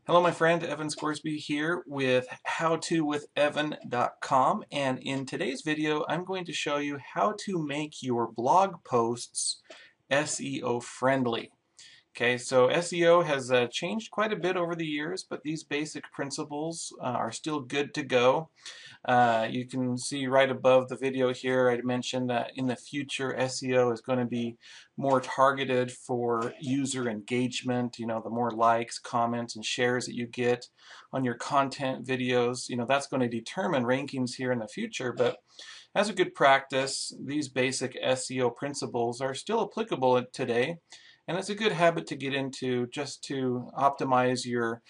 Hello my friend, Evan Scoresby here with howtowithevan.com, and in today's video I'm going to show you how to make your blog posts SEO friendly. Okay, so SEO has changed quite a bit over the years, but these basic principles are still good to go. You can see right above the video here I mentioned that in the future SEO is going to be more targeted for user engagement. You know, the more likes, comments, and shares that you get on your content videos, that's going to determine rankings here in the future. But as a good practice, these basic SEO principles are still applicable today, and it's a good habit to get into just to optimize your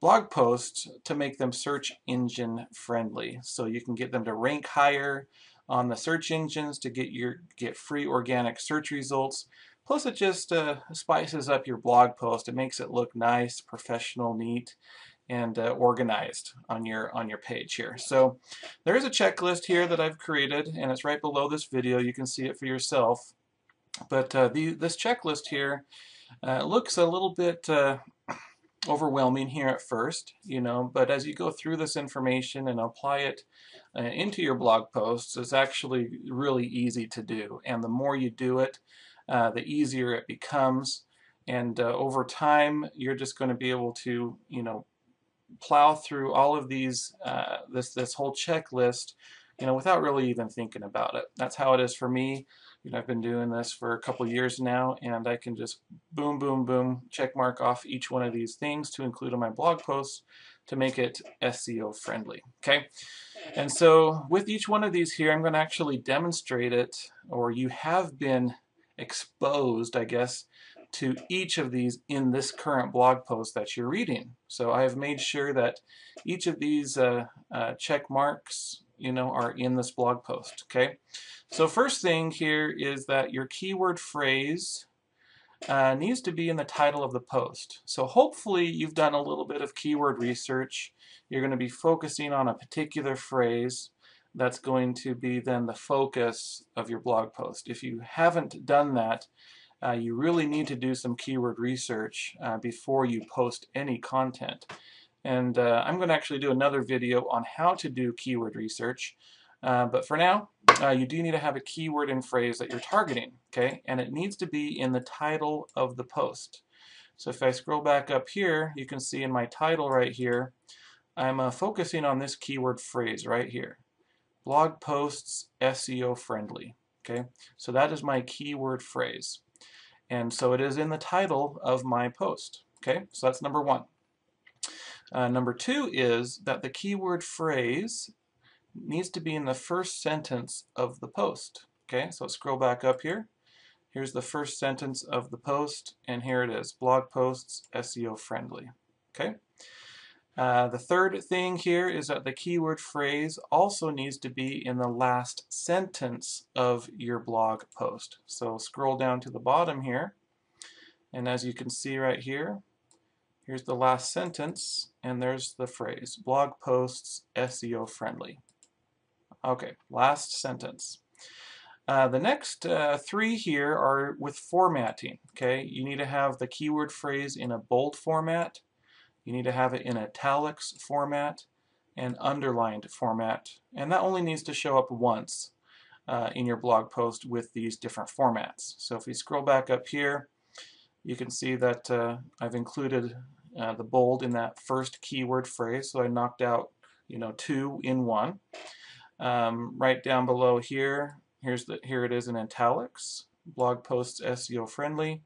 blog posts to make them search engine friendly, so you can get them to rank higher on the search engines to get free organic search results. Plus it just spices up your blog post. It makes it look nice, professional, neat, and organized on your page here. So there is a checklist here that I've created, and it's right below this video. You can see it for yourself. But this checklist here looks a little bit overwhelming here at first, but as you go through this information and apply it into your blog posts, it's actually really easy to do. And the more you do it, the easier it becomes. And over time, you're just going to be able to, plow through all of these, this whole checklist, without really even thinking about it. That's how it is for me. I've been doing this for a couple years now, and I can just boom, boom, boom, check mark off each one of these things to include in my blog posts to make it SEO friendly. Okay, and so with each one of these here, I'm going to actually demonstrate it, or you have been exposed, I guess, to each of these in this current blog post that you're reading. So I have made sure that each of these check marks, are in this blog post. Okay, so first thing here is that your keyword phrase needs to be in the title of the post. So hopefully you've done a little bit of keyword research. You're going to be focusing on a particular phrase that's going to be then the focus of your blog post. If you haven't done that, you really need to do some keyword research before you post any content. And I'm going to actually do another video on how to do keyword research. But for now, you do need to have a keyword and phrase that you're targeting, okay? And it needs to be in the title of the post. So if I scroll back up here, you can see in my title right here, I'm focusing on this keyword phrase right here. Blog posts SEO friendly, okay? So that is my keyword phrase. And so it is in the title of my post, okay? So that's number one. Number two is that the keyword phrase needs to be in the first sentence of the post. Okay, so scroll back up here. Here's the first sentence of the post, and here it is, blog posts SEO friendly. Okay. The third thing here is that the keyword phrase also needs to be in the last sentence of your blog post. So scroll down to the bottom here, and as you can see right here, here's the last sentence, and there's the phrase, blog posts SEO friendly. Okay, last sentence. The next three here are with formatting. Okay, you need to have the keyword phrase in a bold format, you need to have it in italics format, and underlined format, and that only needs to show up once in your blog post with these different formats. So if we scroll back up here, you can see that I've included the bold in that first keyword phrase, so I knocked out two in one. Right down below here, here it is in italics, blog posts SEO friendly,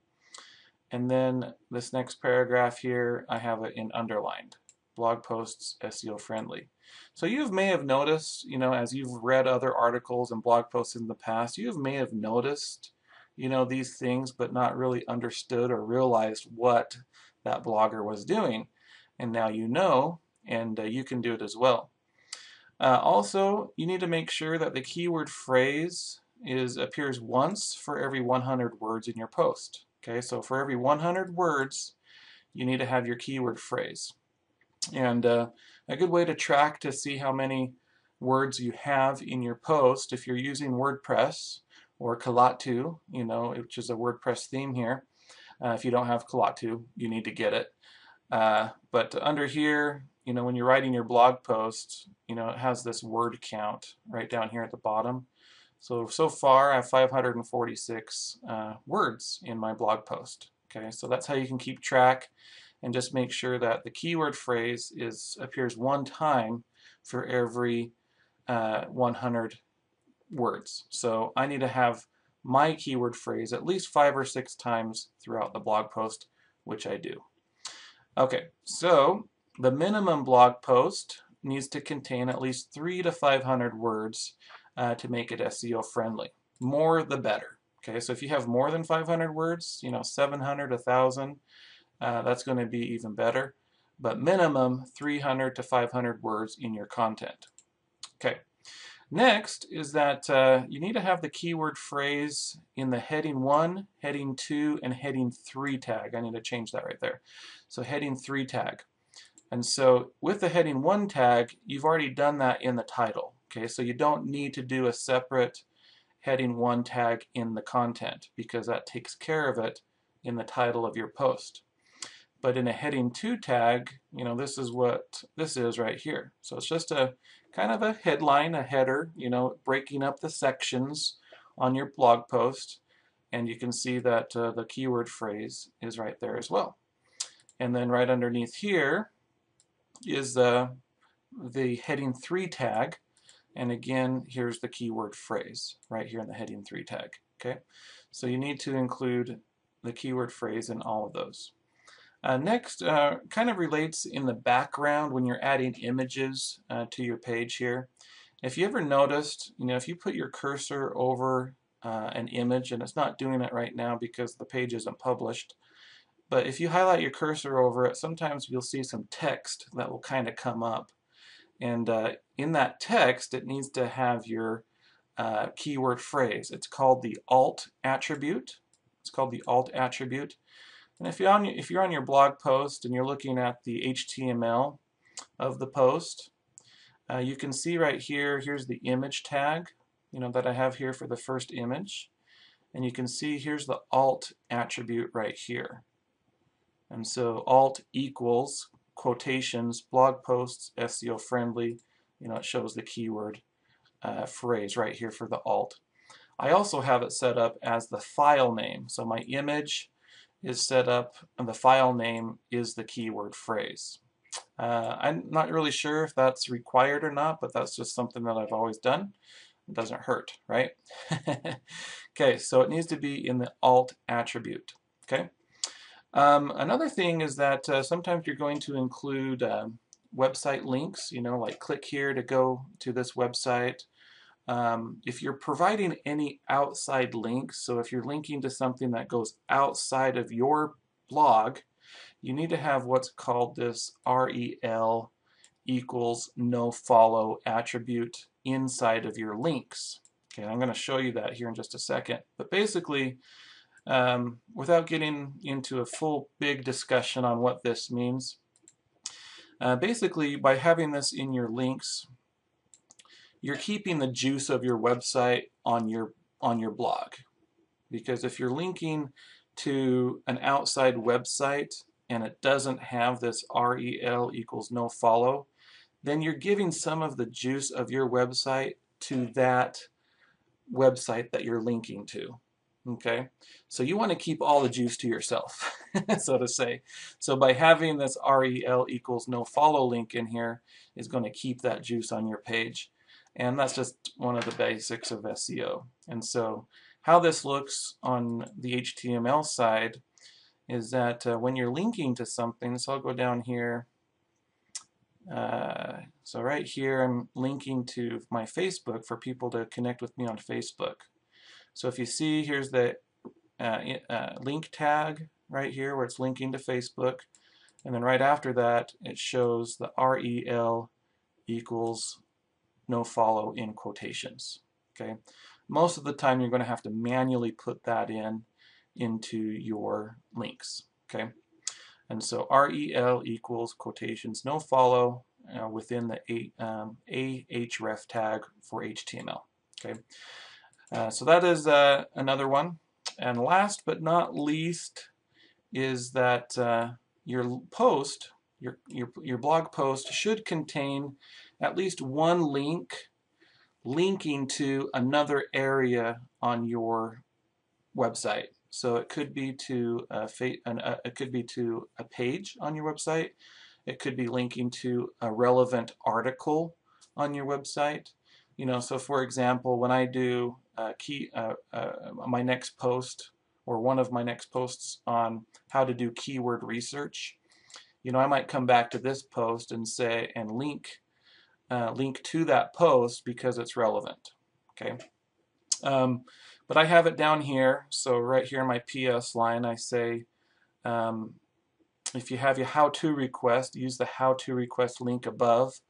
and then this next paragraph here I have it in underlined, blog posts SEO friendly. So you may have noticed, as you've read other articles and blog posts in the past, you may have noticed these things but not really understood or realized what that blogger was doing, and now you know, and you can do it as well. Also, you need to make sure that the keyword phrase appears once for every 100 words in your post. Okay, so for every 100 words, you need to have your keyword phrase. And a good way to track to see how many words you have in your post, if you're using WordPress or Kalatu, which is a WordPress theme here. If you don't have Kalatu, you need to get it. But under here, when you're writing your blog post, it has this word count right down here at the bottom. So far I have 546 words in my blog post. Okay, so that's how you can keep track and just make sure that the keyword phrase appears one time for every 100 words. So I need to have my keyword phrase at least 5 or 6 times throughout the blog post, which I do. Okay, so the minimum blog post needs to contain at least 300 to 500 words to make it SEO friendly. More the better. Okay, so if you have more than 500 words, 700, 1,000, that's going to be even better. But minimum 300 to 500 words in your content. Okay. Next is that you need to have the keyword phrase in the heading 1, heading 2, and heading 3 tag. I need to change that right there. So heading 3 tag. And so with the heading 1 tag, you've already done that in the title. Okay, so you don't need to do a separate heading 1 tag in the content because that takes care of it in the title of your post. But in a heading 2 tag, this is what this is right here. So it's just a kind of a headline, a header, breaking up the sections on your blog post. And you can see that the keyword phrase is right there as well. And then right underneath here is the heading 3 tag. And again, here's the keyword phrase right here in the heading 3 tag. Okay, so you need to include the keyword phrase in all of those. Next, kind of relates in the background when you're adding images to your page here. If you ever noticed, if you put your cursor over an image, and it's not doing it right now because the page isn't published, but if you highlight your cursor over it, sometimes you'll see some text that will kind of come up. And in that text, it needs to have your keyword phrase. It's called the alt attribute. It's called the alt attribute. And if you're on your blog post and you're looking at the HTML of the post, you can see right here, here's the image tag, that I have here for the first image. And you can see here's the alt attribute right here. And so alt equals quotations, blog posts, SEO friendly. It shows the keyword phrase right here for the alt. I also have it set up as the file name. So my image is set up and the file name is the keyword phrase. I'm not really sure if that's required or not, but that's just something that I've always done. It doesn't hurt, right? Okay, so it needs to be in the alt attribute. Okay. Another thing is that sometimes you're going to include website links, like click here to go to this website. If you're providing any outside links, so if you're linking to something that goes outside of your blog, you need to have what's called this rel equals nofollow attribute inside of your links. Okay, I'm going to show you that here in just a second. But basically, without getting into a full big discussion on what this means, basically by having this in your links, you're keeping the juice of your website on your blog. Because if you're linking to an outside website and it doesn't have this rel equals nofollow, then you're giving some of the juice of your website to that website that you're linking to. Okay, so you want to keep all the juice to yourself, so to say. So by having this rel equals nofollow link in here is going to keep that juice on your page. And that's just one of the basics of SEO. And so how this looks on the HTML side is that when you're linking to something, so I'll go down here. So right here I'm linking to my Facebook for people to connect with me on Facebook. So if you see, here's the link tag right here where it's linking to Facebook. And then right after that, it shows the rel equals nofollow in quotations. Okay, most of the time you're going to have to manually put that into your links. Okay, and so rel equals quotations nofollow within the ahref tag for HTML. Okay, so that is another one. And last but not least is that your post, your blog post should contain at least one link linking to another area on your website. So it could be to a page on your website. It could be linking to a relevant article on your website. So for example, when I do my next post or one of my next posts on how to do keyword research, I might come back to this post and say and link to that post because it's relevant. Okay. But I have it down here, so right here in my PS line I say if you have your how-to request, use the how-to request link above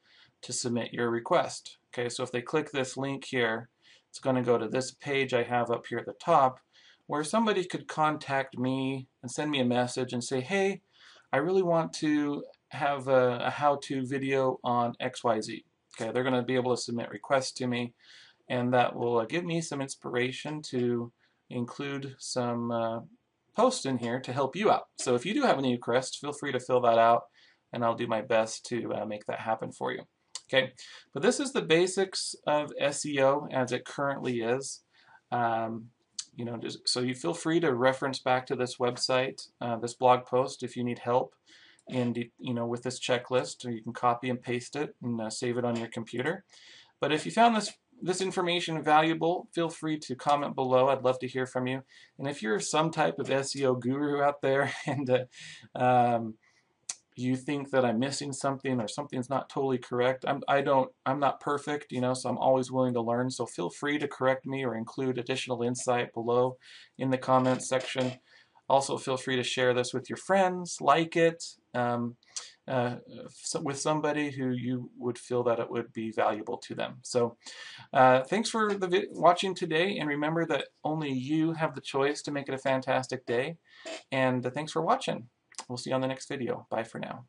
to submit your request. Okay, so if they click this link here, it's going to go to this page I have up here at the top where somebody could contact me and send me a message and say, hey, I really want to have a how-to video on XYZ. Okay, they're going to be able to submit requests to me, and that will give me some inspiration to include some posts in here to help you out. So if you do have any requests, feel free to fill that out, and I'll do my best to make that happen for you. Okay, but this is the basics of SEO as it currently is. So you feel free to reference back to this website, this blog post, if you need help with this checklist, or you can copy and paste it and save it on your computer. But if you found this information valuable, feel free to comment below. I'd love to hear from you. And if you're some type of SEO guru out there and you think that I'm missing something or something's not totally correct, I'm not perfect, so I'm always willing to learn. So feel free to correct me or include additional insight below in the comments section. Also, feel free to share this with your friends, like it, with somebody who you would feel that it would be valuable to them. So thanks for watching today, and remember that only you have the choice to make it a fantastic day. And thanks for watching. We'll see you on the next video. Bye for now.